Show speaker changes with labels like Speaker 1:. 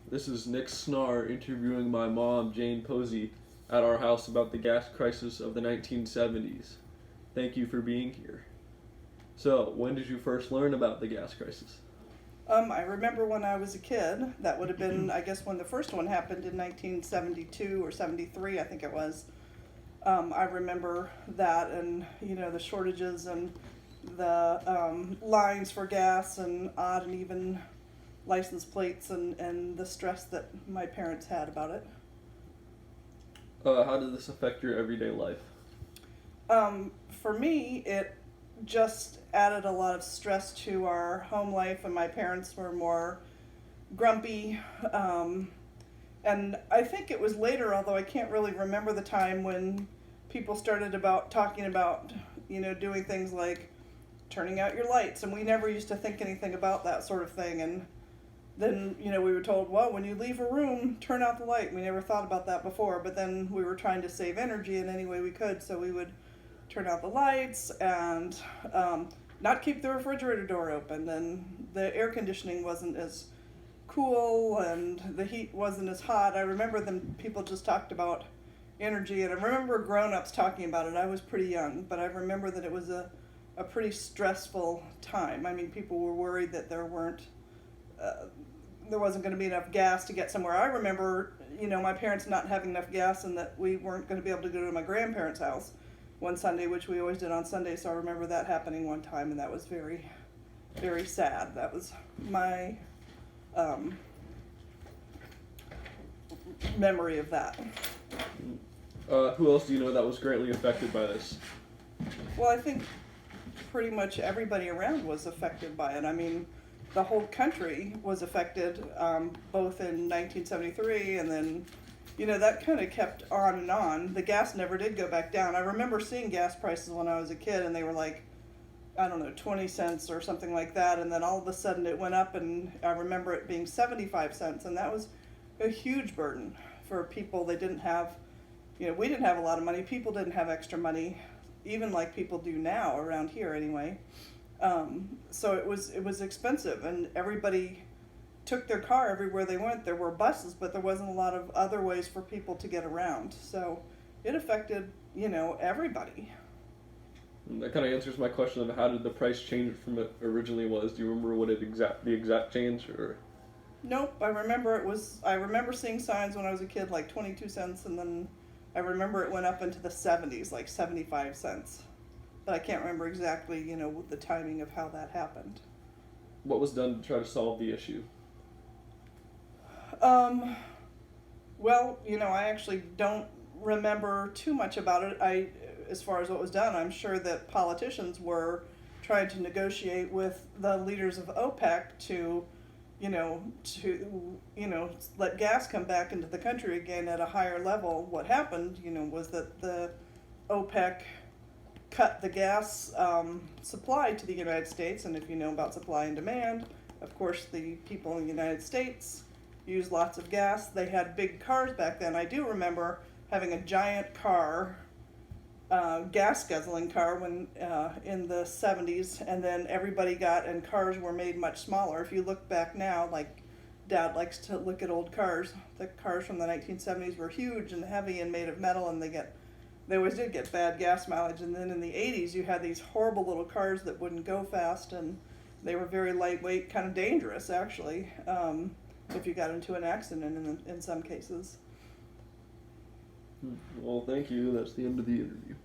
Speaker 1: This is Nick Snar interviewing my mom, Jane Posey, at our house about the gas crisis of the 1970s. Thank you for being here. So, when did you first learn about the gas crisis?
Speaker 2: I remember when I was a kid. That would have been, I guess, when the first one happened in 1972 or 73, I think it was. I remember that, and the shortages and the lines for gas and odd and even license plates and the stress that my parents had about it.
Speaker 1: How did this affect your everyday life?
Speaker 2: For me, it just added a lot of stress to our home life, and my parents were more grumpy. And I think it was later, although I can't really remember the time when people started talking about, doing things like turning out your lights, and we never used to think anything about that sort of thing. And then, we were told, well, when you leave a room, turn out the light. We never thought about that before, but then we were trying to save energy in any way we could, so we would turn out the lights and not keep the refrigerator door open. And the air conditioning wasn't as cool and the heat wasn't as hot. I remember people just talked about energy, and I remember grown-ups talking about it. I was pretty young, but I remember that it was a pretty stressful time. I mean, people were worried that there wasn't going to be enough gas to get somewhere. I remember, my parents not having enough gas and that we weren't going to be able to go to my grandparents' house one Sunday, which we always did on Sunday. So I remember that happening one time, and that was very, very sad. That was my memory of that.
Speaker 1: Who else do you know that was greatly affected by this?
Speaker 2: Well, I think pretty much everybody around was affected by it. I mean, the whole country was affected, both in 1973 and then, that kind of kept on and on. The gas never did go back down. I remember seeing gas prices when I was a kid, and they were like, I don't know, 20 cents or something like that, and then all of a sudden it went up, and I remember it being 75 cents, and that was a huge burden for people. They didn't have, we didn't have a lot of money. People didn't have extra money, even like people do now around here anyway. So it was expensive, and everybody took their car everywhere they went. There were buses, but there wasn't a lot of other ways for people to get around. So it affected, everybody.
Speaker 1: And that kind of answers my question of how did the price change from it originally was. Do you remember what the exact change or?
Speaker 2: Nope, I remember seeing signs when I was a kid like 22 cents, and then I remember it went up into the 70s, like 75 cents. But I can't remember exactly, the timing of how that happened.
Speaker 1: What was done to try to solve the issue?
Speaker 2: Well, I actually don't remember too much about it. As far as what was done, I'm sure that politicians were trying to negotiate with the leaders of OPEC to let gas come back into the country again at a higher level. What happened, was that the OPEC cut the gas supply to the United States, and if you know about supply and demand, of course the people in the United States use lots of gas. They had big cars back then. I do remember having a giant car, gas guzzling car when in the 70s, and then and cars were made much smaller. If you look back now, like Dad likes to look at old cars, the cars from the 1970s were huge and heavy and made of metal, and they always did get bad gas mileage. And then in the 80s you had these horrible little cars that wouldn't go fast, and they were very lightweight, kind of dangerous actually, if you got into an accident in some cases.
Speaker 1: Well, thank you. That's the end of the interview.